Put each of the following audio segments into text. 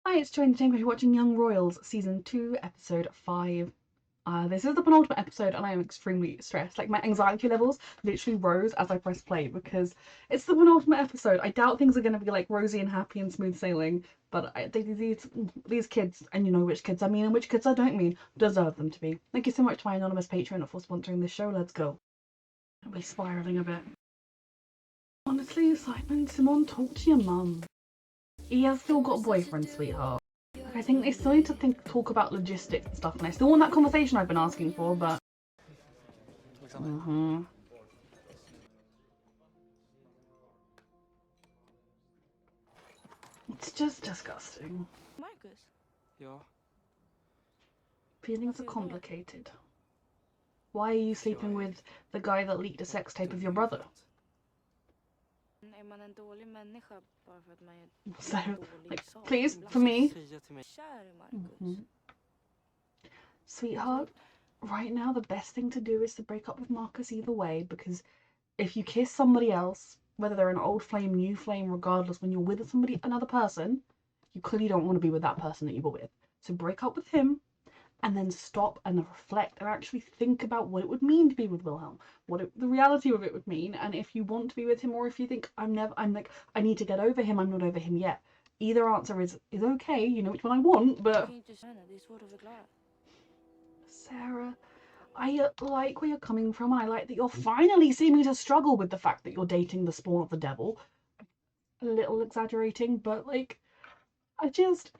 Hi, it's Joanne James. You're watching Young Royals, Season 2, Episode 5. This is the penultimate episode and I am extremely stressed. Like, my anxiety levels literally rose as I pressed play because it's the penultimate episode. I doubt things are going to be, like, rosy and happy and smooth sailing, but these kids, and you know which kids I mean and which kids I don't mean, deserve them to be. Thank you so much to my anonymous patron for sponsoring this show. Let's go. We're spiralling a bit. Honestly, Simon, Simone, talk to your mum. He has still got a boyfriend, sweetheart. I think they still need to talk about logistics and stuff, and I still want that conversation I've been asking for, but... It's just disgusting. Marcus? Ja. Feelings are complicated. Why are you sleeping with the guy that leaked a sex tape of your brother? Är man en dålig människa bara för att man är So, dålig like, sak? please, for me... Kär i Marcus. Sweetheart, right now the best thing to do is to break up with Marcus either way, because if you kiss somebody else, whether they're an old flame, new flame, regardless, when you're with another person, you clearly don't want to be with that person that you were with. So break up with him, and then stop and reflect and actually think about what it would mean to be with Wilhelm, the reality of it would mean, and if you want to be with him, or if you think I need to get over him, I'm not over him yet. Either answer is okay, you know which one I want, but... Sarah, I like where you're coming from, and I like that you're finally seeming to struggle with the fact that you're dating the spawn of the devil. A little exaggerating, but like,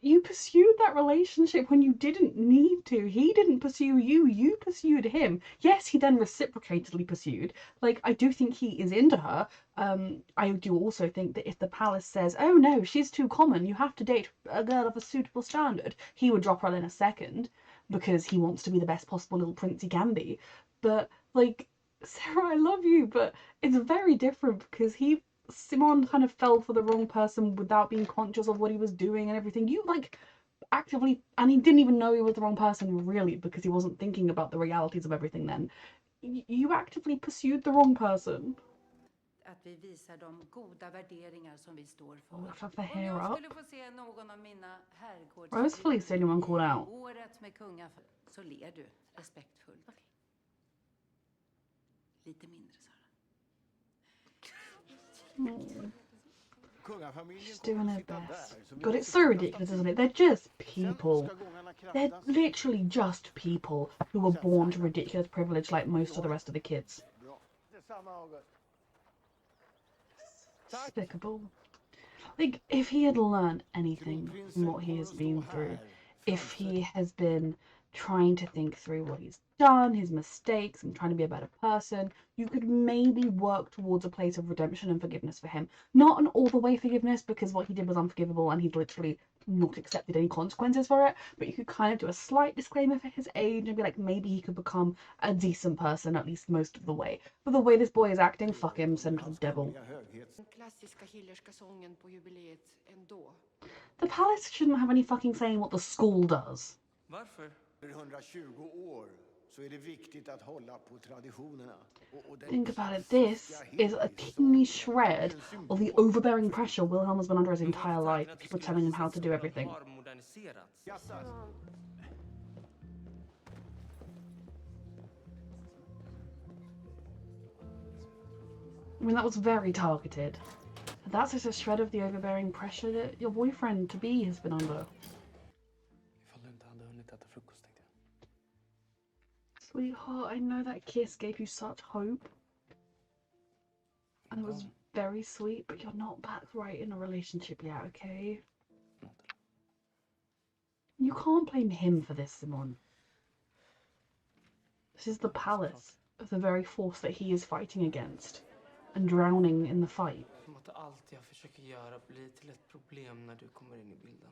you pursued that relationship when you didn't need to. He didn't pursue you, you pursued him. Yes, he then reciprocatedly pursued. Like, I do think he is into her. I do also think that if the palace says, oh no, she's too common, you have to date a girl of a suitable standard, he would drop her in a second because he wants to be the best possible little prince he can be. But, like, Sarah, I love you, but it's very different because Simon kind of fell for the wrong person without being conscious of what he was doing and everything. You, like, actively, and he didn't even know he was the wrong person, really, because he wasn't thinking about the realities of everything then. You actively pursued the wrong person. Att vi visar de goda värderingar som vi står för. I'll have the Om hair jag up. skulle få se någon av mina Why was Felice anyone called out? året med så ler du respektfullt. Okay. Lite mindre, Sara. She's doing her best. God, it's so ridiculous, isn't it? They're just people. They're literally just people who were born to ridiculous privilege like most of the rest of the kids. Despicable. Like, if he had learned anything from what he has been through, if he has been trying to think through what he's done, his mistakes, and trying to be a better person, you could maybe work towards a place of redemption and forgiveness for him. Not an all-the-way forgiveness, because what he did was unforgivable and he's literally not accepted any consequences for it, but you could kind of do a slight disclaimer for his age and be like, maybe he could become a decent person at least most of the way. But the way this boy is acting, fuck him, send him to the devil. The palace shouldn't have any fucking saying what the school does. Varför? 120 år så är det viktigt att hålla på traditionerna. Think about it, this is a teeny shred of the overbearing pressure Wilhelm has been under his entire life. People telling him how to do everything. I mean, that was very targeted. That's just a shred of the overbearing pressure that your boyfriend to be has been under. Sweetheart, I know that kiss gave you such hope. And it was very sweet, but you're not back right in a relationship yet, okay? You can't blame him for this, Simon. This is the palace of the very force that he is fighting against and drowning in the fight. Allt jag försöker göra blir till ett problem när du kommer in i bilden.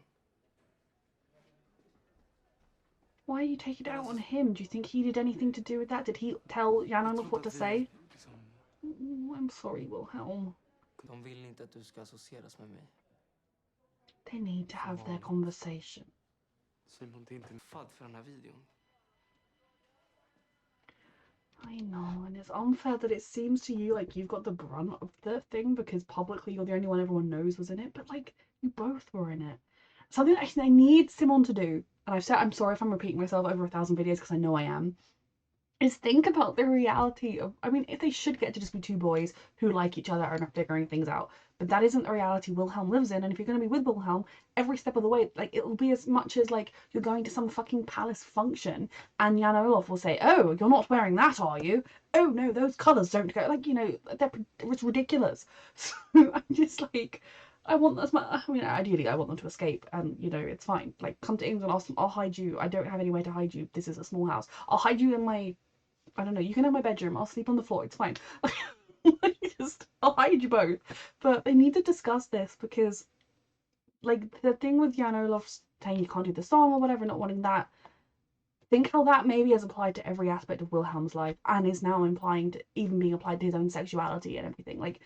Why are you taking it out on him? Do you think he did anything to do with that? Did he tell Jan-Olof what to say? I'm sorry, Wilhelm. De vill inte att du ska associeras med mig. They need to have their conversation. Simon, det är inte en fadd för den här videon. I know, and it's unfair that it seems to you like you've got the brunt of the thing because publicly you're the only one everyone knows was in it, but like, you both were in it. something I need Simon to do, and I've said, I'm sorry if I'm repeating myself over 1,000 videos because I know I am, is think about the reality of, I mean, if they should get to just be two boys who like each other and are figuring things out, but that isn't the reality Wilhelm lives in, and if you're going to be with Wilhelm, every step of the way, like, it'll be as much as, like, you're going to some fucking palace function, and Jan Olaf will say, oh, you're not wearing that, are you? Oh, no, those colours don't go, like, you know, it's ridiculous. So I'm just like, I want as much, I mean, ideally, I want them to escape, and, you know, it's fine. Like, come to England, I'll hide you. I don't have anywhere to hide you. This is a small house. I'll hide you in my, I don't know, you can have my bedroom. I'll sleep on the floor. It's fine. I'll hide you both. But they need to discuss this because, like, the thing with Jan Olaf saying you can't do the song or whatever, not wanting that, think how that maybe has applied to every aspect of Wilhelm's life and is now implying to even being applied to his own sexuality and everything. Like,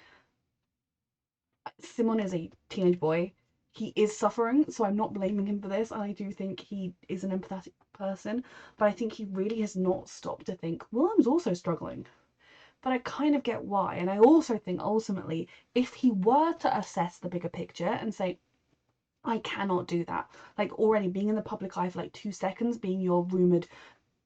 Simon is a teenage boy. He is suffering, so I'm not blaming him for this. And I do think he is an empathetic person, but I think he really has not stopped to think Wilhelm's also struggling. But I kind of get why. And I also think ultimately, if he were to assess the bigger picture and say, I cannot do that, like already being in the public eye for like 2 seconds, being your rumoured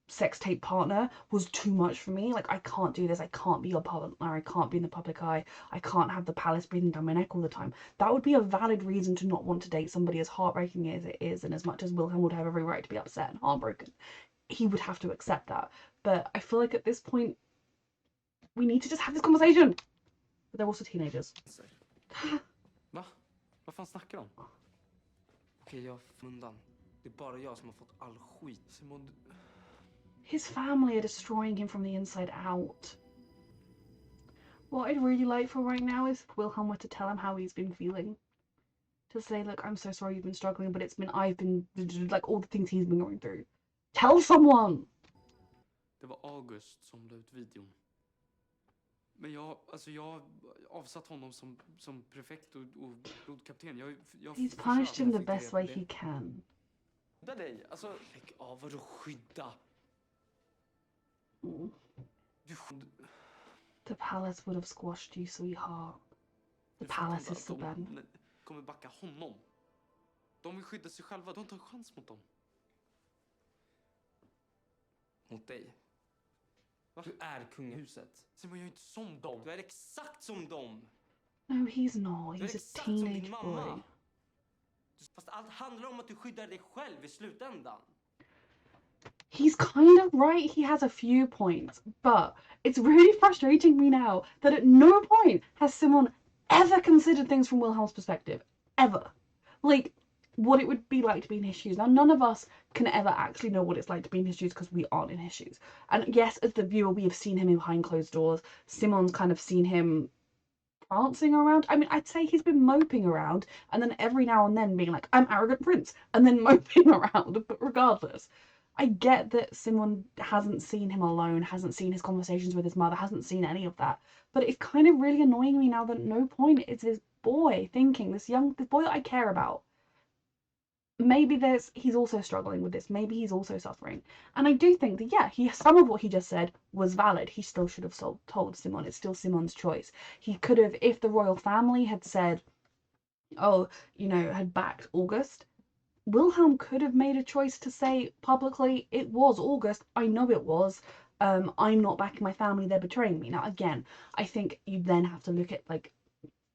sex tape partner was too much for me. Like, I can't do this. I can't be your partner. I can't be in the public eye. I can't have the palace breathing down my neck all the time. That would be a valid reason to not want to date somebody as heartbreaking as it is, and as much as Wilhelm would have every right to be upset and heartbroken, he would have to accept that. But I feel like at this point, we need to just have this conversation. But they're also teenagers. Va? Vad fan snackar du om? Okej, jag får undan. Det är bara jag som har fått all skit. Simon, His family are destroying him from the inside out. What I'd really like for right now is if Wilhelm were to tell him how he's been feeling. To say, look, I'm so sorry you've been struggling, but I've been, like, all the things he's been going through. Tell someone! det var August som la ut videon. Men jag har avsatt honom som prefekt och blodkapten. Jag He's punished him the best way he can. Skydda dig, alltså. Lägg av, vadå skydda? Mm. Du The palace would have squashed you, sweetheart. The palace is so bad. De kommer backa honom. De vill skydda sig själva, de tar en chans mot dem. Mot dig. Du är kungahuset. Simon, jag är inte som dem. Du är exakt som dem. No, he's not. He's a teenage boy. Fast allt handlar om att du skyddar dig själv i slutändan. He's kind of right. He has a few points, but it's really frustrating me now that at no point has Simon ever considered things from Wilhelm's perspective. Ever. Like, what it would be like to be in his shoes. Now, none of us can ever actually know what it's like to be in his shoes because we aren't in his shoes. And yes, as the viewer, we have seen him behind closed doors. Simon's kind of seen him prancing around. I mean, I'd say he's been moping around and then every now and then being like, I'm arrogant prince, and then moping around. But regardless, I get that Simon hasn't seen him alone, hasn't seen his conversations with his mother, hasn't seen any of that. But it's kind of really annoying me now that at no point is this boy thinking, this boy that I care about, maybe he's also struggling with this. Maybe he's also suffering. And I do think that, yeah, some of what he just said was valid. He still should have told Simon. It's still Simon's choice. He could have, if the royal family had said, oh, you know, had backed August, Wilhelm could have made a choice to say publicly, it was August. I know it was. I'm not backing my family. They're betraying me. Now, again, I think you then have to look at, like,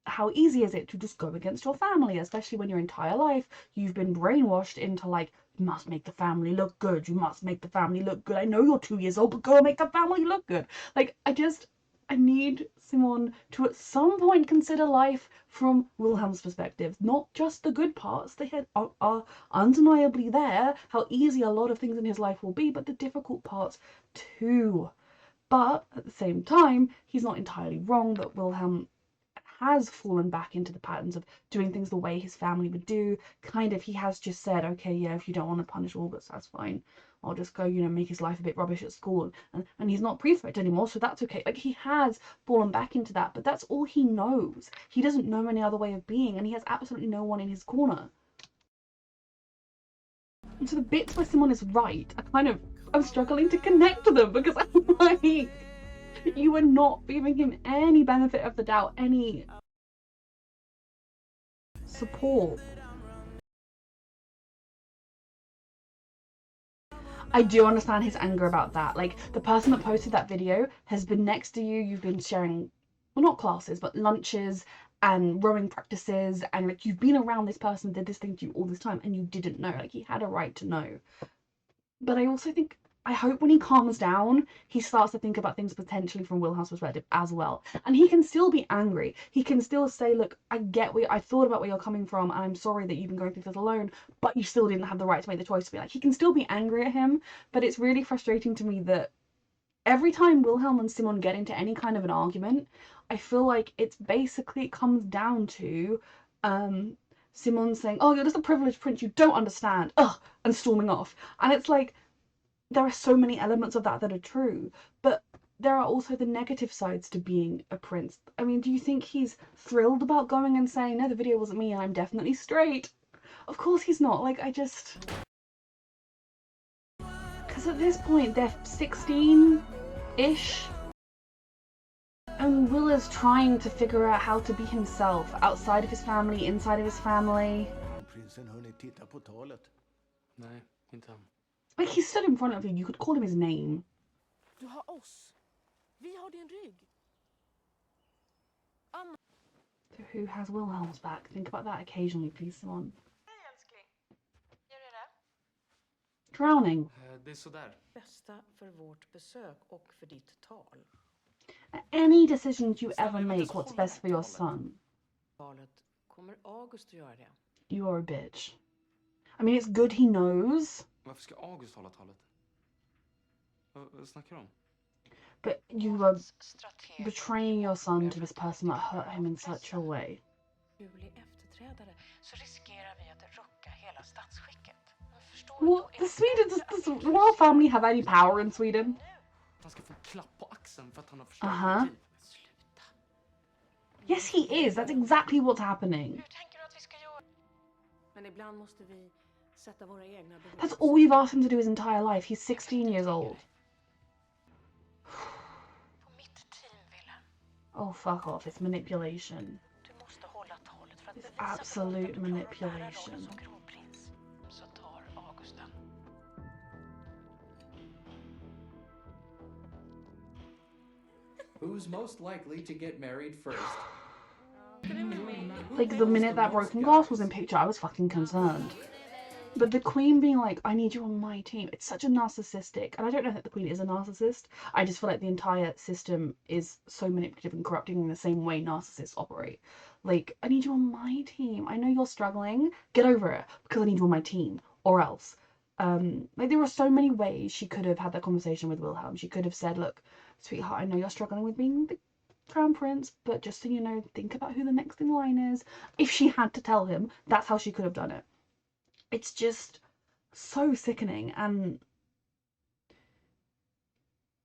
how easy is it to just go against your family, especially when your entire life you've been brainwashed into, like, you must make the family look good. You must make the family look good. I know you're 2 years old, but go and make the family look good. Like, I need Simon to at some point consider life from Wilhelm's perspective, not just the good parts. They are undeniably there, how easy a lot of things in his life will be, but the difficult parts too. But at the same time, he's not entirely wrong that Wilhelm has fallen back into the patterns of doing things the way his family would do. Kind of, he has just said, okay, yeah, if you don't want to punish August, that's fine. I'll just go, you know, make his life a bit rubbish at school. And he's not prefect anymore, so that's okay. Like, he has fallen back into that, but that's all he knows. He doesn't know any other way of being, and he has absolutely no one in his corner. And so the bits where Simon is right, I'm struggling to connect to them because I'm like, you are not giving him any benefit of the doubt, any support. I do understand his anger about that. Like, the person that posted that video has been next to you. You've been sharing, well, not classes, but lunches and rowing practices. And, like, you've been around this person, did this thing to you all this time, and you didn't know. Like, he had a right to know. But I also think, I hope when he calms down, he starts to think about things potentially from Wilhelm's perspective as well. And he can still be angry. He can still say, look, I thought about where you're coming from, and I'm sorry that you've been going through this alone, but you still didn't have the right to make the choice to be like, he can still be angry at him, but it's really frustrating to me that every time Wilhelm and Simon get into any kind of an argument, I feel like it comes down to Simon saying, oh, you're just a privileged prince, you don't understand, ugh, and storming off. And it's like, there are so many elements of that that are true, but there are also the negative sides to being a prince. I mean, do you think he's thrilled about going and saying, no, the video wasn't me and I'm definitely straight? Of course he's not. Like, I just... Because at this point, they're 16-ish, and Will is trying to figure out how to be himself outside of his family, inside of his family. Prinsen hunnit titta på talet. Nej, inte än. Like, he stood in front of you, you could call him his name. Du har oss. Vi har din rygg. So who has Wilhelm's back? Think about that occasionally, please, Simon. Hej älskling. Gör du det? Drowning. Det är sådär. Bästa för vårt besök och för ditt tal. Any decisions you ever make, what's best for your son? Talet kommer August att göra det. You are a bitch. I mean, it's good he knows, Varför ska August hålla talet? Vad snackar du om? but you are betraying your son to this person that hurt him in such a way. Julig efterträdare så riskerar vi att rucka hela statsskicket. What? Does the royal family have any power in Sweden? Han ska få en klapp på axeln för att han har förstört Uh-huh. mitt liv. Sluta. Yes, he is. That's exactly what's happening. Hur tänker du att vi ska göra? Men ibland måste vi sätta våra egna behov. That's all you've asked him to do his entire life. He's 16 years old. På mitt team, Willem. Oh, fuck off. It's manipulation. Du måste hålla talet för att It's bevisa för absolute att du klarar att bära manipulation. rollen som kronprins. Så tar August den. Who's most likely to get married first? Like, the minute that broken glass was in picture, I was fucking concerned. But the Queen being like, I need you on my team, it's such a narcissistic, and I don't know that the Queen is a narcissist, I just feel like the entire system is so manipulative and corrupting in the same way narcissists operate. Like, I need you on my team, I know you're struggling, get over it, because I need you on my team, or else. Like, there were so many ways she could have had that conversation with Wilhelm. She could have said, look, sweetheart, I know you're struggling with being the crown prince, but just so you know, think about who the next in line is. If she had to tell him, that's how she could have done it. It's just so sickening, and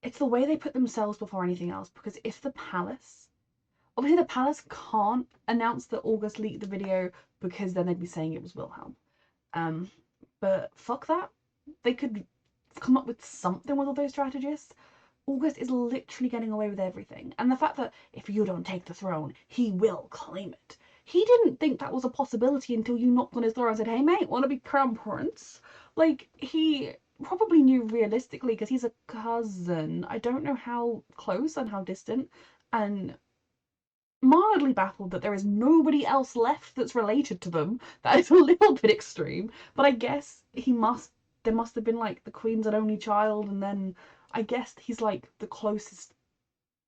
it's the way they put themselves before anything else, because if the palace, obviously the palace can't announce that August leaked the video because then they'd be saying it was Wilhelm. But fuck that. They could come up with something with all those strategists. August is literally getting away with everything. And the fact that if you don't take the throne, he will claim it. He didn't think that was a possibility until you knocked on his door and said, hey mate, want to be crown prince? Like, he probably knew realistically because he's a cousin. I don't know how close and how distant. And mildly baffled that there is nobody else left that's related to them. That is a little bit extreme. But I guess there must have been like the Queen's an only child, and then I guess he's like the closest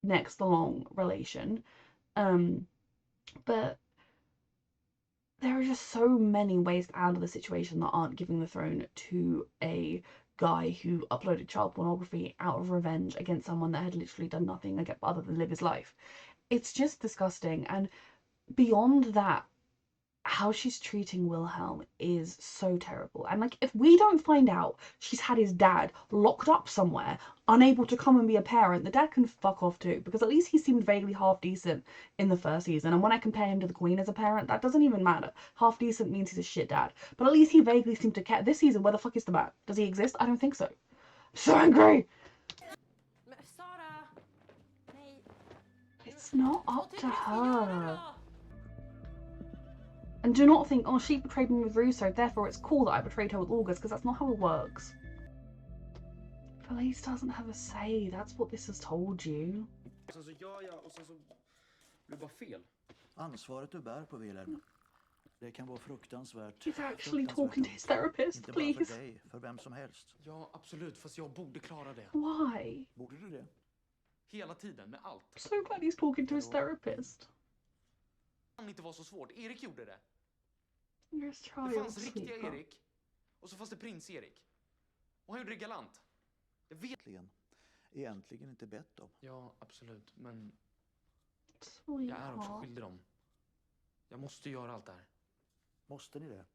next along relation. But there are just so many ways to handle the situation that aren't giving the throne to a guy who uploaded child pornography out of revenge against someone that had literally done nothing other than live his life. It's just disgusting. And beyond that, how she's treating Wilhelm is so terrible. And like, if we don't find out she's had his dad locked up somewhere, unable to come and be a parent, the dad can fuck off too, because at least he seemed vaguely half decent in the first season. And when I compare him to the Queen as a parent, that doesn't even matter. Half decent means he's a shit dad. But at least he vaguely seemed to care. This season, where the fuck is the man? Does he exist? I don't think so. I'm so angry! Sara! Nej. It's not up to her. And do not think, oh, she betrayed me with Russo, therefore it's cool that I betrayed her with August, because that's not how it works. Police doesn't have a say. That's what this has told you. Sen så gör jag och sen så blir det bara fel. Ansvaret du bär på, Wilhelm. Det kan vara fruktansvärt. He's actually talking to his therapist, Inte bara för please. dig, för vem som helst. Ja, absolut. Fast jag borde klara det. Why? Borde du det? Hela tiden, med allt. I'm so glad he's talking to his therapist. Det kan inte vara så svårt. Erik gjorde det. You're his Det child, fanns riktiga sweetheart. Erik. Och så fanns det prins Erik. Och han gjorde det galant. Jag vet. Egentligen inte bett om. Ja, absolut. Men jag är också Sweetheart. skyldig dem. Jag måste göra allt det här. Måste ni det?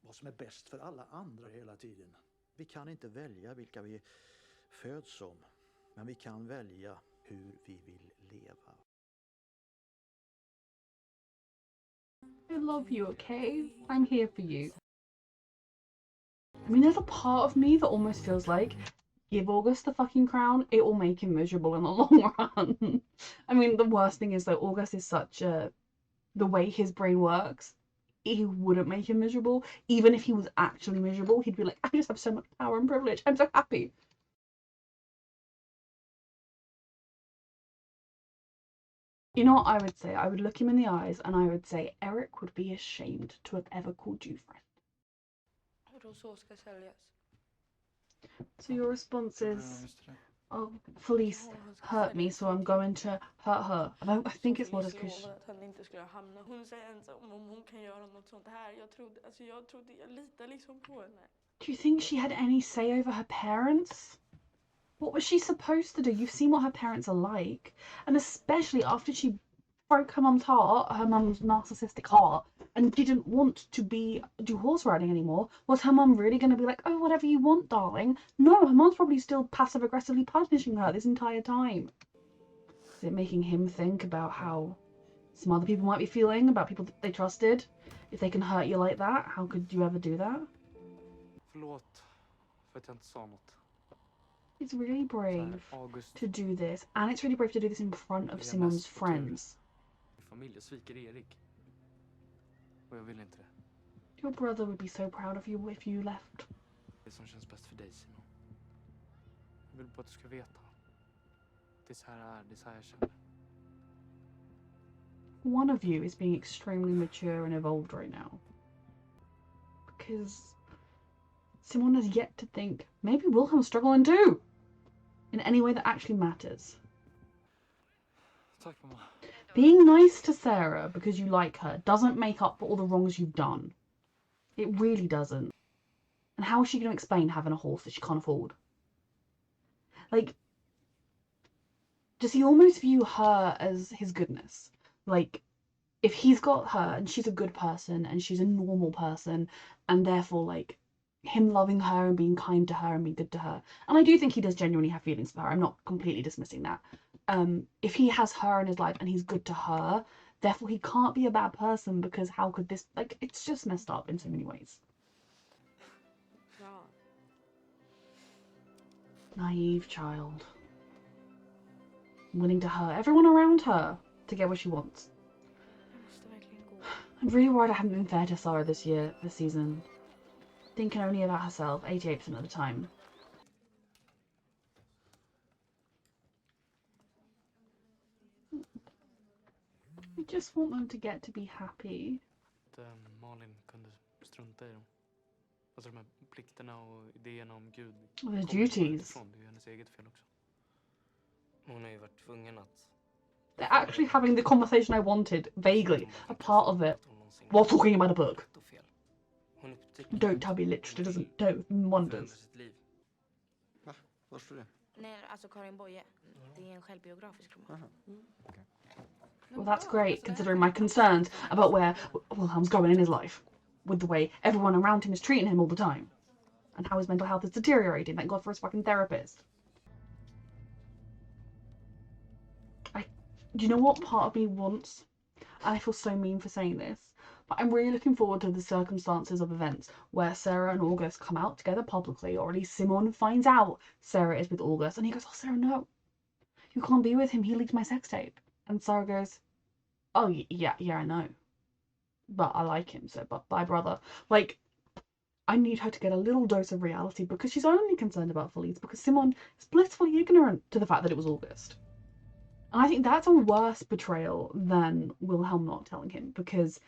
Vad som är bäst för alla andra hela tiden. Vi kan inte välja vilka vi föds som. Men vi kan välja hur vi vill leva. I love you, okay? I'm here for you. I mean, there's a part of me that almost feels like, give August the fucking crown, it will make him miserable in the long run. I mean, the worst thing is that August is such a... The way his brain works, it wouldn't make him miserable. Even if he was actually miserable, he'd be like, I just have so much power and privilege. I'm so happy. You know what I would say? I would look him in the eyes and I would say, Eric would be ashamed to have ever called you friend. Och då så ska säljas. So your response is, oh, Felice hurt me, so I'm going to hurt her. I think it's what it's because... Att han inte skulle hamna. Hon säger ensam om hon kan göra något sånt här. Jag litar liksom på henne. Do you think she had any say over her parents? What was she supposed to do? You've seen what her parents are like. And especially after she broke her mum's heart, her mum's narcissistic heart, and didn't want to do horse riding anymore, was her mum really going to be like, oh, whatever you want, darling? No, her mum's probably still passive-aggressively punishing her this entire time. Is it making him think about how some other people might be feeling, about people that they trusted? If they can hurt you like that, how could you ever do that? Förlåt för att jag inte sa något. It's really brave August, to do this, and it's really brave to do this in front of Simon's friends. min familj sviker Erik. Och jag vill inte det. Your brother would be so proud of you if you left. Det som känns bäst för dig, Simon. Jag vill bara att du ska veta. Det är så här det är så här jag känner. One of you is being extremely mature and evolved right now. Because Simon has yet to think, maybe Wilhelm's struggling too! In any way that actually matters. Tack, mamma. Being nice to Sarah because you like her doesn't make up for all the wrongs you've done. It really doesn't. And how is she going to explain having a horse that she can't afford? Like, does he almost view her as his goodness? Like, if he's got her and she's a good person and she's a normal person, and therefore, like, him loving her and being kind to her and being good to her. And I do think he does genuinely have feelings for her. I'm not completely dismissing that. If he has her in his life and he's good to her, therefore he can't be a bad person, because how could this... Like, it's just messed up in so many ways. Ja. Naive child. Willing to hurt everyone around her to get what she wants. Jag måste verkligen gå. I'm really worried I haven't been fair to Sarah this season. Thinking only about herself 88% of the time. I just want them to get to be happy. Malin kunde strunta i dem. Alltså de här plikterna och idéerna om Gud. The kommer duties. utifrån. Det är ju hennes eget fel också. Hon har ju varit tvungen att... They're actually having the conversation I wanted, vaguely, a part of it, while talking about a book. Hon upptäcker... Don't tell me literally doesn't do wonders. sitt liv. Va? Var står det? Nej, alltså Karin Boye. Det är en självbiografisk roman. Well, that's great, considering my concerns about where Wilhelm's going in his life, with the way everyone around him is treating him all the time, and how his mental health is deteriorating. Thank God for his fucking therapist. Do you know what part of me wants? And I feel so mean for saying this, but I'm really looking forward to the circumstances of events where Sarah and August come out together publicly, or at least Simon finds out Sarah is with August, and he goes, oh, Sarah, no, you can't be with him, he leaked my sex tape. And Sarah goes, oh, yeah, I know, but I like him, so bye, brother. Like, I need her to get a little dose of reality because she's only concerned about Felice because Simon is blissfully ignorant to the fact that it was August. And I think that's a worse betrayal than Wilhelm not telling him, because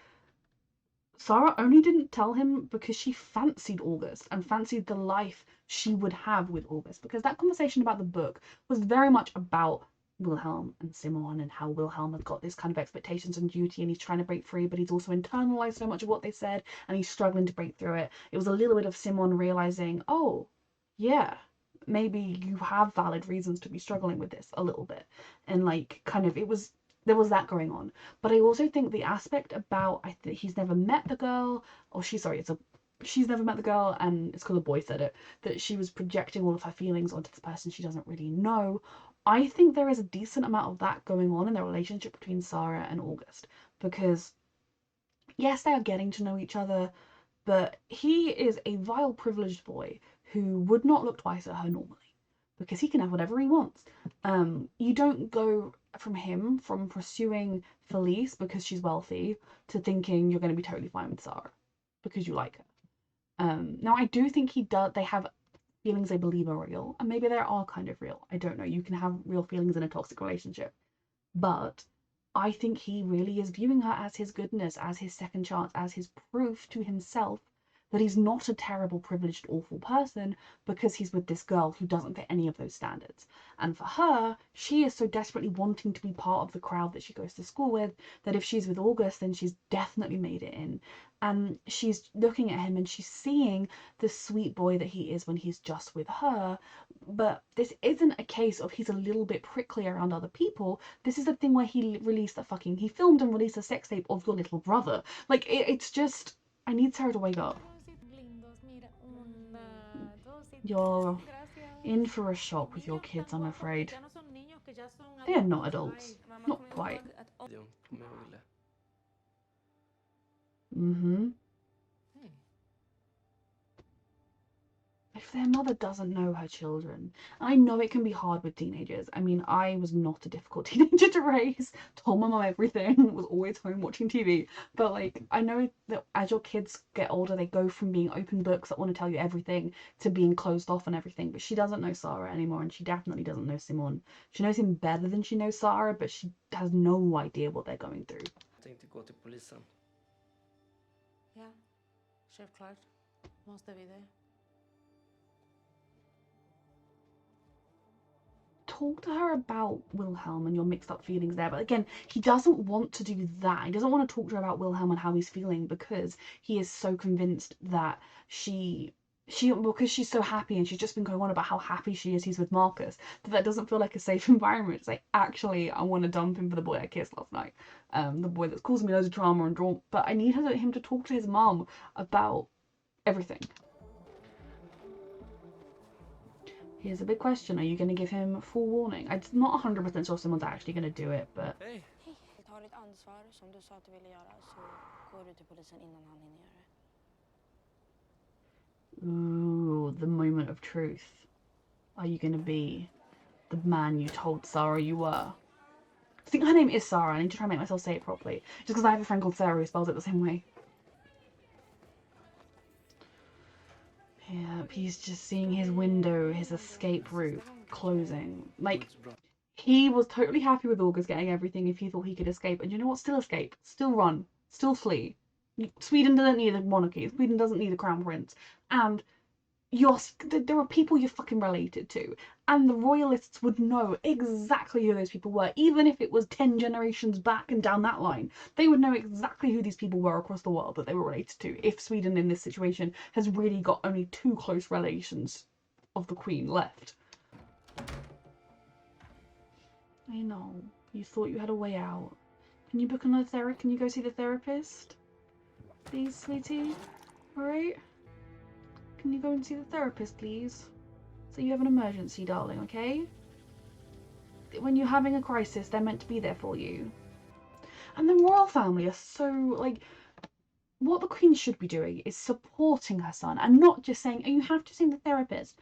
Sarah only didn't tell him because she fancied August and fancied the life she would have with August, because that conversation about the book was very much about Wilhelm and Simon and how Wilhelm has got this kind of expectations and duty and he's trying to break free, but he's also internalized so much of what they said and he's struggling to break through it. It was a little bit of Simon realizing, oh, yeah, maybe you have valid reasons to be struggling with this a little bit. And like, kind of, there was that going on. But I also think the aspect about, I think he's never met the girl, or she's never met the girl, and it's because a boy said it, that she was projecting all of her feelings onto this person she doesn't really know. I think there is a decent amount of that going on in the relationship between Sarah and August, because yes, they are getting to know each other, but he is a vile, privileged boy who would not look twice at her normally, because he can have whatever he wants. You don't go from pursuing Felice because she's wealthy to thinking you're going to be totally fine with Sarah because you like her. Now, I do think they have feelings they believe are real, and maybe they are kind of real. I don't know. You can have real feelings in a toxic relationship. But I think he really is viewing her as his goodness, as his second chance, as his proof to himself that he's not a terrible, privileged, awful person because he's with this girl who doesn't fit any of those standards. And for her, she is so desperately wanting to be part of the crowd that she goes to school with that if she's with August, then she's definitely made it in. And she's looking at him and she's seeing the sweet boy that he is when he's just with her. But this isn't a case of he's a little bit prickly around other people. This is a thing where he filmed and released a sex tape of your little brother. Like, it's just, I need Sarah to wake up. You're in for a shock with your kids, I'm afraid. They are not adults. Not quite. Mm-hmm. If their mother doesn't know her children, I know it can be hard with teenagers. I mean, I was not a difficult teenager to raise, told my mum everything, was always home watching TV. But like, I know that as your kids get older, they go from being open books that want to tell you everything to being closed off and everything. But she doesn't know Sarah anymore, and she definitely doesn't know Simon. She knows him better than she knows Sarah, but she has no idea what they're going through. Tänkte gå till polisen. Ja, självklart. Måste vi det? Talk to her about Wilhelm and your mixed up feelings there. But again, he doesn't want to do that. He doesn't want to talk to her about Wilhelm and how he's feeling because he is so convinced that because she's so happy and she's just been going on about how happy she is he's with Marcus, that doesn't feel like a safe environment. It's like, actually, I want to dump him for the boy I kissed last night. The boy that's causing me loads of trauma and drama. But I need him to talk to his mum about everything. Here's a big question. Are you going to give him full warning? I'm not 100% sure someone's actually going to do it, but... Hej! Ta ditt ansvar som du sa att du ville göra, så går du till polisen innan han hinner göra det. Ooh, the moment of truth. Are you going to be the man you told Sarah you were? I think her name is Sarah. I need to try and make myself say it properly. Just because I have a friend called Sarah who spells it the same way. Yeah, he's just seeing his window, his escape route closing. Like, he was totally happy with August getting everything if he thought he could escape. And you know what? Still escape. Still run. Still flee. Sweden doesn't need a monarchy. Sweden doesn't need a crown prince. And there are people you're fucking related to. And the royalists would know exactly who those people were. Even if it was 10 generations back and down that line. They would know exactly who these people were across the world that they were related to. If Sweden in this situation has really got only 2 close relations of the Queen left. I know. You thought you had a way out. Can you book another therapist? Can you go see the therapist? Please, sweetie? Alright? Can you go and see the therapist, please? So you have an emergency, darling, okay? When you're having a crisis, they're meant to be there for you. And the royal family are so, like... What the Queen should be doing is supporting her son and not just saying, oh, you have to see the therapist.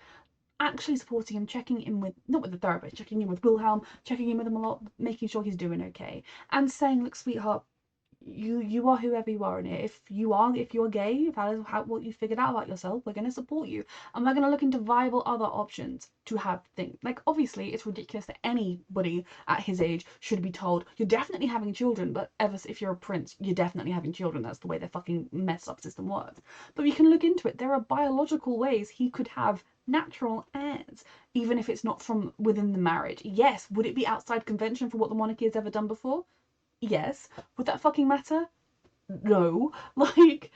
Actually supporting him, checking in with, not with the therapist, checking in with Wilhelm, checking in with him a lot, making sure he's doing okay. And saying, look, sweetheart, you are whoever you are, and if you're gay, if that is what you figured out about yourself, we're going to support you, and we're going to look into viable other options to have things. Like, obviously it's ridiculous that anybody at his age should be told you're definitely having children, but if you're a prince, you're definitely having children. That's the way their fucking messed up system works. But we can look into it. There are biological ways he could have natural heirs, even if it's not from within the marriage. Yes, would it be outside convention for what the monarchy has ever done before? Yes. Would that fucking matter? No. Like,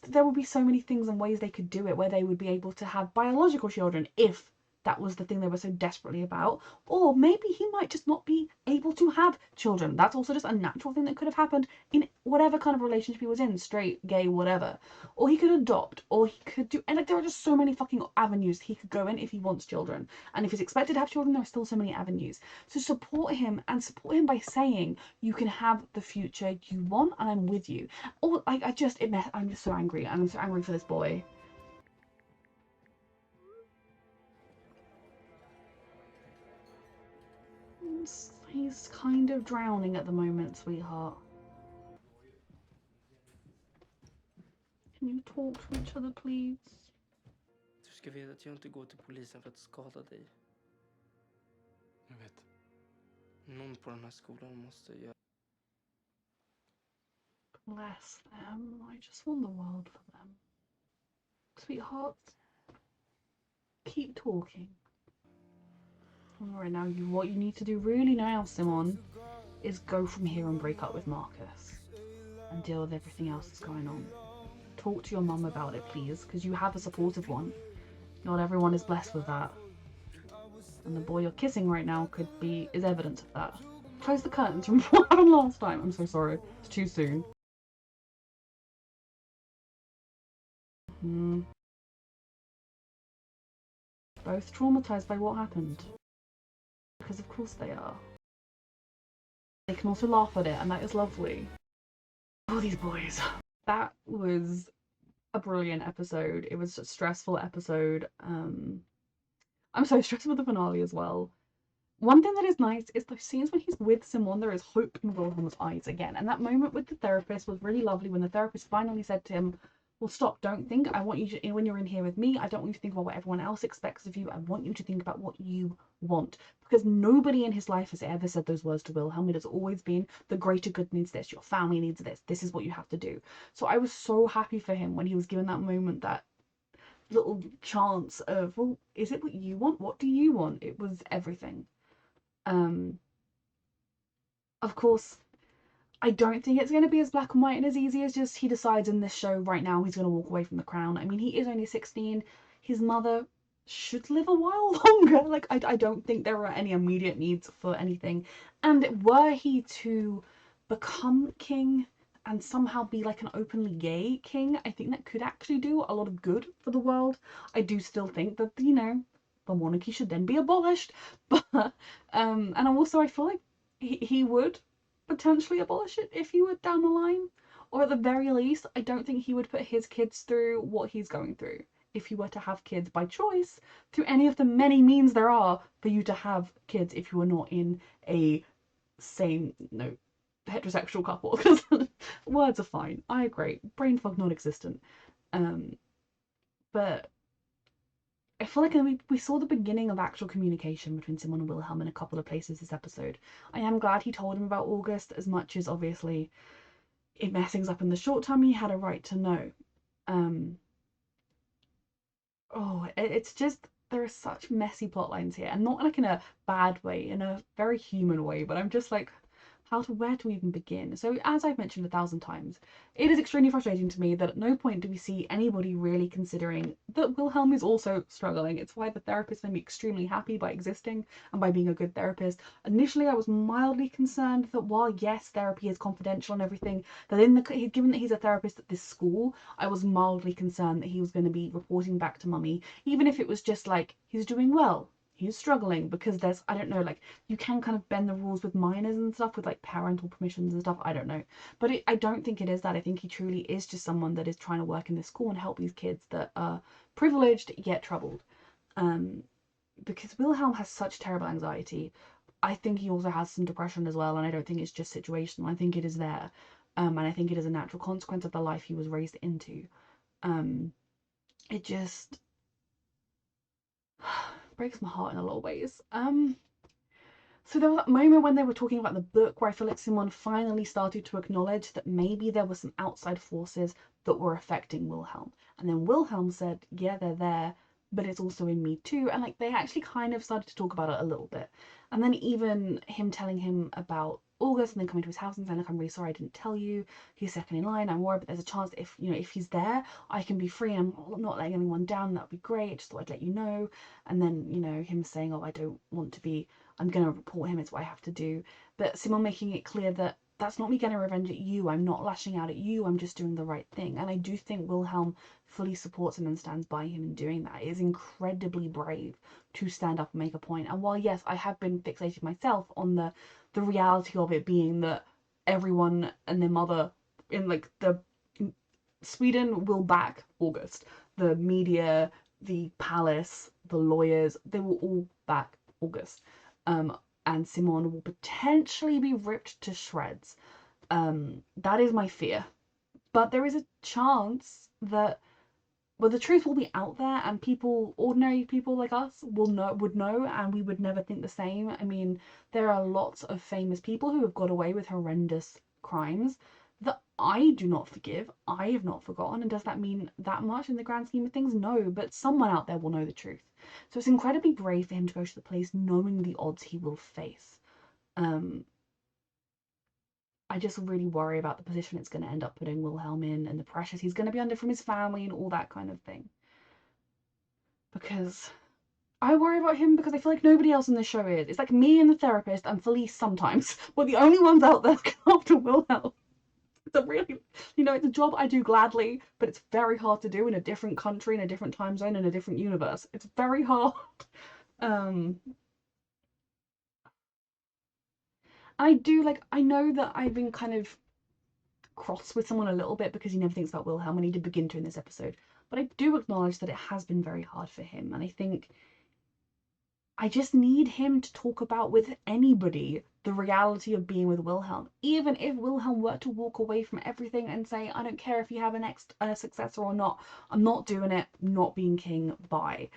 there would be so many things and ways they could do it where they would be able to have biological children if that was the thing they were so desperately about. Or maybe he might just not be able to have children. That's also just a natural thing that could have happened in whatever kind of relationship he was in, straight, gay, whatever. Or he could adopt, or he could do, and like, there are just so many fucking avenues he could go in if he wants children. And if he's expected to have children, there are still so many avenues. So support him, and support him by saying, you can have the future you want, and I'm with you. Or I'm just so angry, and I'm so angry for this boy. He's kind of drowning at the moment, sweetheart. Can you talk to each other, please? Du ska veta att jag inte går till polisen för att skada dig. Jag vet. Någon på den här skolan måste göra. Bless them. I just want the world for them. Sweetheart, keep talking. Alright, now what you need to do really now, Simon, is go from here and break up with Marcus and deal with everything else that's going on. Talk to your mum about it, please, because you have a supportive one. Not everyone is blessed with that. And the boy you're kissing right now is evidence of that. Close the curtains from what happened last time. I'm so sorry. It's too soon. Both traumatized by what happened. Because of course they are. They can also laugh at it, and that is lovely. Oh, these boys. That was a brilliant episode. It was a stressful episode. I'm so stressed with the finale as well. One thing that is nice is the scenes when he's with Simone, there is hope in Wilhelm's eyes again. And that moment with the therapist was really lovely when the therapist finally said to him, well, stop, don't think. I want you to, when you're in here with me, I don't want you to think about what everyone else expects of you. I want you to think about what you want. Because nobody in his life has ever said those words to Wilhelm. It has always been, the greater good needs this, your family needs this, this is what you have to do. So I was so happy for him when he was given that moment, that little chance of, well, is it what you want? What do you want? It was everything. Of course, I don't think it's going to be as black and white and as easy as just he decides in this show right now he's going to walk away from the crown. I mean, he is only 16. His mother should live a while longer. Like, I don't think there are any immediate needs for anything. And were he to become king and somehow be like an openly gay king, I think that could actually do a lot of good for the world. I do still think that, you know, the monarchy should then be abolished. But, and also I feel like he would potentially abolish it if he were down the line, or at the very least I don't think he would put his kids through what he's going through if he were to have kids by choice through any of the many means there are for you to have kids if you are not in a heterosexual couple. Because words are fine, I agree, brain fog non-existent, but I feel like we saw the beginning of actual communication between Simon and Wilhelm in a couple of places this episode. I am glad he told him about August, as much as obviously it messed things up in the short term. He had a right to know. It's just, there are such messy plot lines here, and not like in a bad way, in a very human way, but I'm just like, where do we even begin? So as I've mentioned 1,000 times, it is extremely frustrating to me that at no point do we see anybody really considering that Wilhelm is also struggling. It's why the therapist made me extremely happy by existing and by being a good therapist. Initially, I was mildly concerned that while yes, therapy is confidential and everything, that given that he's a therapist at this school, I was mildly concerned that he was going to be reporting back to mummy, even if it was just like, he's doing well, he's struggling, because there's, I don't know, like, you can kind of bend the rules with minors and stuff, with like parental permissions and stuff, I don't know. But I don't think it is that. I think he truly is just someone that is trying to work in this school and help these kids that are privileged yet troubled. Because Wilhelm has such terrible anxiety. I think he also has some depression as well, and I don't think it's just situational. I think it is there. and I think it is a natural consequence of the life he was raised into. It just breaks my heart in a lot of ways. So there was that moment when they were talking about the book where I feel like Simon finally started to acknowledge that maybe there were some outside forces that were affecting Wilhelm. And then Wilhelm said, yeah, they're there, but it's also in me too. And like they actually kind of started to talk about it a little bit. And then even him telling him about August and then coming to his house and saying, like, I'm really sorry I didn't tell you. He's second in line. I'm worried, but there's a chance that if he's there, I can be free and I'm not letting anyone down. That would be great. Just thought I'd let you know. And then, him saying, oh, I don't want to be, I'm going to report him, it's what I have to do. But Simon making it clear that that's not me getting revenge at you, I'm not lashing out at you, I'm just doing the right thing. And I do think Wilhelm fully supports him and stands by him in doing that. It is incredibly brave to stand up and make a point. And while, yes, I have been fixated myself on the reality of it being that everyone and their mother in like the Sweden will back August. The media, the palace, the lawyers, they will all back August. And Simon will potentially be ripped to shreds. That is my fear. But there is a chance that, well, the truth will be out there and people, ordinary people like us, would know, and we would never think the same. I mean, there are lots of famous people who have got away with horrendous crimes that I do not forgive, I have not forgotten. And does that mean that much in the grand scheme of things? No, but someone out there will know the truth. So it's incredibly brave for him to go to the place knowing the odds he will face. I just really worry about the position it's going to end up putting Wilhelm in and the pressures he's going to be under from his family and all that kind of thing. Because I worry about him because I feel like nobody else in the show is. It's like me and the therapist and Felice sometimes. We're the only ones out there looking after Wilhelm. It's a really, it's a job I do gladly, but it's very hard to do in a different country, in a different time zone, in a different universe. It's very hard. I know that I've been kind of cross with someone a little bit because he never thinks about Wilhelm, and he did begin to in this episode. But I do acknowledge that it has been very hard for him, and I think I just need him to talk about with anybody the reality of being with Wilhelm. Even if Wilhelm were to walk away from everything and say, I don't care if you have a successor or not, I'm not doing it, not being king, bye.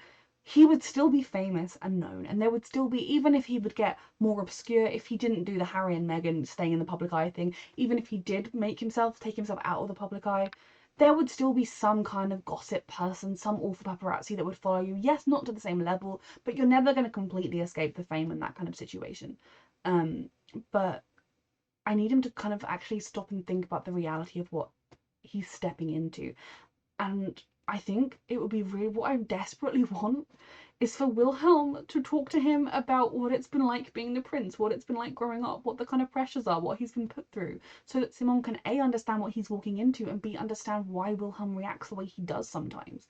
He would still be famous and known, and there would still be, even if he would get more obscure, if he didn't do the Harry and Meghan staying in the public eye thing, even if he did take himself out of the public eye, there would still be some kind of gossip person, some awful paparazzi that would follow you. Yes, not to the same level, but you're never going to completely escape the fame in that kind of situation. But I need him to kind of actually stop and think about the reality of what he's stepping into. And I think it would be really, what I desperately want is for Wilhelm to talk to him about what it's been like being the prince, what it's been like growing up, what the kind of pressures are, what he's been put through, so that Simon can A, understand what he's walking into, and B, understand why Wilhelm reacts the way he does sometimes.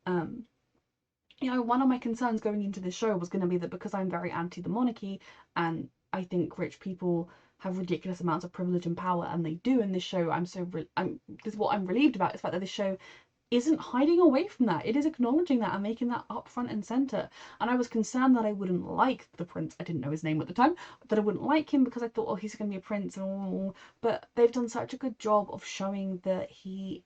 One of my concerns going into this show was going to be that because I'm very anti the monarchy, and I think rich people have ridiculous amounts of privilege and power, and they do in this show, this is what I'm relieved about, is the fact that this show isn't hiding away from that. It is acknowledging that and making that up front and center. And I was concerned that I wouldn't like the prince. I didn't know his name at the time, that I wouldn't like him because I thought, oh, he's going to be a prince. But they've done such a good job of showing that he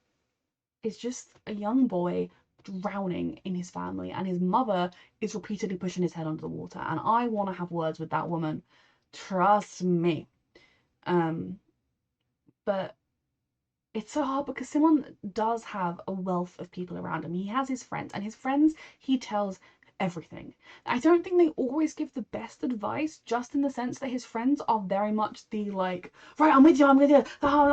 is just a young boy drowning in his family, and his mother is repeatedly pushing his head under the water. And I want to have words with that woman. Trust me. But it's so hard because Simon does have a wealth of people around him. He has his friends, and his friends he tells everything. I don't think they always give the best advice, just in the sense that his friends are very much the like, right, I'm with you, I'm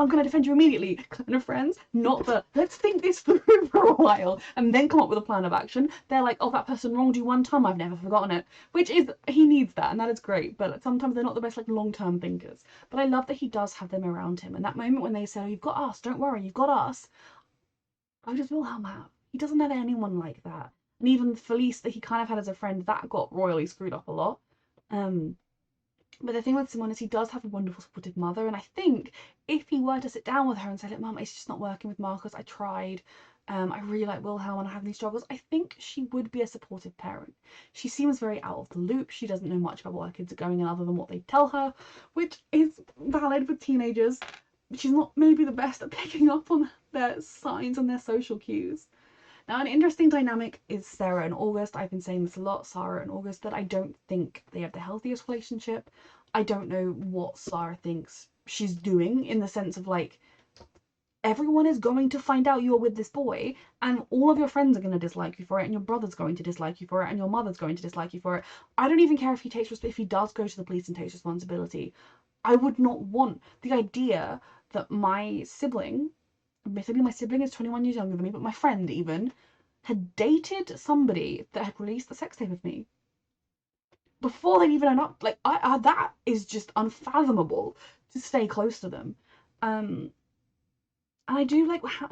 gonna defend you immediately kind of friends, not the let's think this through for a while and then come up with a plan of action. They're like, oh, that person wronged you one time, I've never forgotten it, which is, he needs that, and that is great, but sometimes they're not the best like long-term thinkers. But I love that he does have them around him, and that moment when they say, oh, you've got us, don't worry, you've got us, how does Wilhelm have? He doesn't have anyone like that. And even Felice that he kind of had as a friend, that got royally screwed up a lot. But the thing with Simon is he does have a wonderful supportive mother, and I think if he were to sit down with her and say, look, Mum, it's just not working with Marcus, I tried, I really like Wilhelm and I have these struggles, I think she would be a supportive parent. She seems very out of the loop, she doesn't know much about what her kids are going in other than what they tell her, which is valid with teenagers. she's not maybe the best at picking up on their signs and their social cues. Now, an interesting dynamic is Sarah and August. I've been saying this a lot, Sarah and August, that I don't think they have the healthiest relationship. I don't know what Sarah thinks she's doing, in the sense of like, everyone is going to find out you're with this boy, and all of your friends are going to dislike you for it, and your brother's going to dislike you for it, and your mother's going to dislike you for it. I don't even care if he does go to the police and takes responsibility. I would not want the idea that my sibling, admittedly my sibling is 21 years younger than me, but my friend even, had dated somebody that had released a sex tape of me before they'd even up. Like, that is just unfathomable to stay close to them. And I do like how,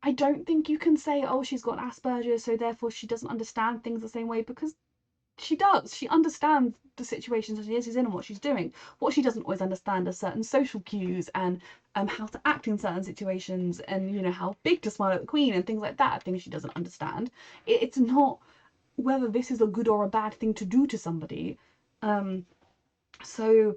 I don't think you can say, oh, she's got Asperger's, so therefore she doesn't understand things the same way, because she does. She understands the situations that she's in and what she's doing. What she doesn't always understand are certain social cues and how to act in certain situations, and you know, how big to smile at the Queen and things like that. Things she doesn't understand. It's not whether this is a good or a bad thing to do to somebody. So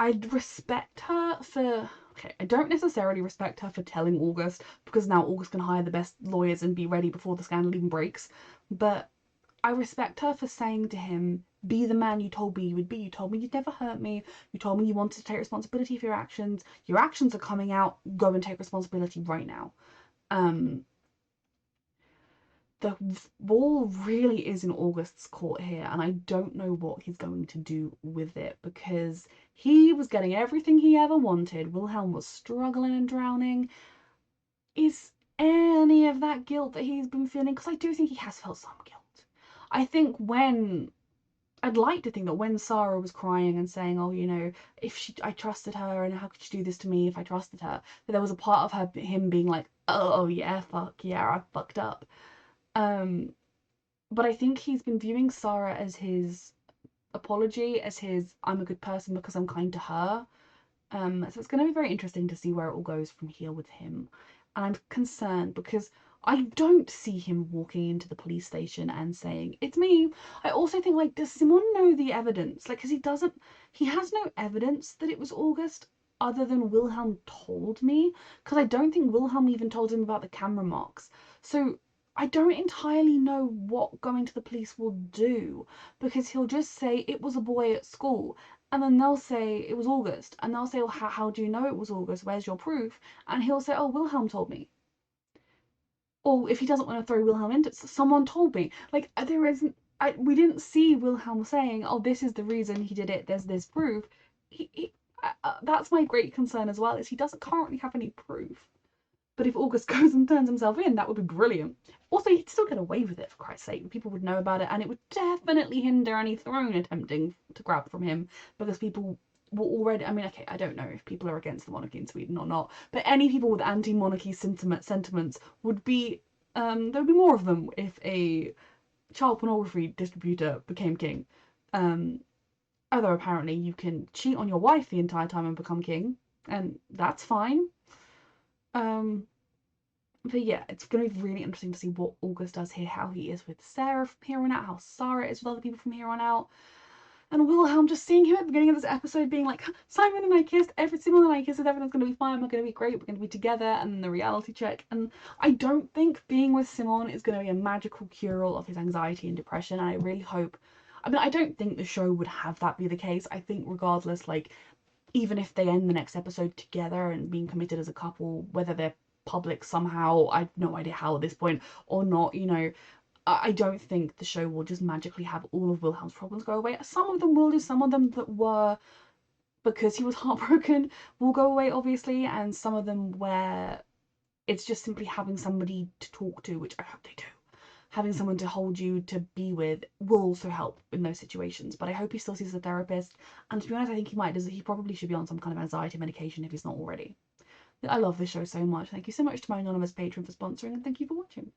I'd respect her for. Okay, I don't necessarily respect her for telling August, because now August can hire the best lawyers and be ready before the scandal even breaks. But I respect her for saying to him, be the man you told me you would be. You told me you'd never hurt me. You told me you wanted to take responsibility for your actions. Your actions are coming out. Go and take responsibility right now. The ball really is in August's court here, and I don't know what he's going to do with it, because he was getting everything he ever wanted. Wilhelm was struggling and drowning. Is any of that guilt that he's been feeling? Because I do think he has felt some guilt. I think I'd like to think that when Sarah was crying and saying, oh, you know, I trusted her, and how could she do this to me if I trusted her, that there was a part of him being like, oh yeah, fuck yeah, I fucked up. But I think he's been viewing Sarah as his apology, as his I'm a good person because I'm kind to her. So it's going to be very interesting to see where it all goes from here with him. And I'm concerned because I don't see him walking into the police station and saying, it's me. I also think, like, does Simon know the evidence? Like, because he has no evidence that it was August other than Wilhelm told me. Because I don't think Wilhelm even told him about the camera marks. So I don't entirely know what going to the police will do, because he'll just say it was a boy at school, and then they'll say it was August, and they'll say, well, how do you know it was August? Where's your proof? And he'll say, oh, Wilhelm told me. Or if he doesn't want to throw Wilhelm into it, someone told me. Like, there isn't, we didn't see Wilhelm saying, oh, this is the reason he did it, there's this proof. That's my great concern as well, is he doesn't currently have any proof. But if August goes and turns himself in, that would be brilliant. Also, he'd still get away with it, for Christ's sake. People would know about it, and it would definitely hinder any throne attempting to grab from him, because people were already. I mean, okay, I don't know if people are against the monarchy in Sweden or not, but any people with anti-monarchy sentiments would be. There would be more of them if a child pornography distributor became king. Although apparently you can cheat on your wife the entire time and become king, and that's fine. But yeah, it's going to be really interesting to see what August does here, how he is with Sarah from here on out, how Sarah is with other people from here on out. And Wilhelm, just seeing him at the beginning of this episode being like, Simon and I kissed, Simon and I kissed, everything's going to be fine, we're going to be great, we're going to be together, and then the reality check. And I don't think being with Simon is going to be a magical cure-all of his anxiety and depression, and I really hope, I mean, I don't think the show would have that be the case. I think regardless, like, even if they end the next episode together and being committed as a couple, whether they're public somehow, I've no idea how at this point, or not, you know, I don't think the show will just magically have all of Wilhelm's problems go away. Some of them will do, some of them that were because he was heartbroken will go away, obviously, and some of them where it's just simply having somebody to talk to, which I hope they do. Having someone to hold you, to be with, will also help in those situations. But I hope he still sees a therapist. And to be honest, I think he might. He probably should be on some kind of anxiety medication if he's not already. I love this show so much. Thank you so much to my anonymous patron for sponsoring, and thank you for watching.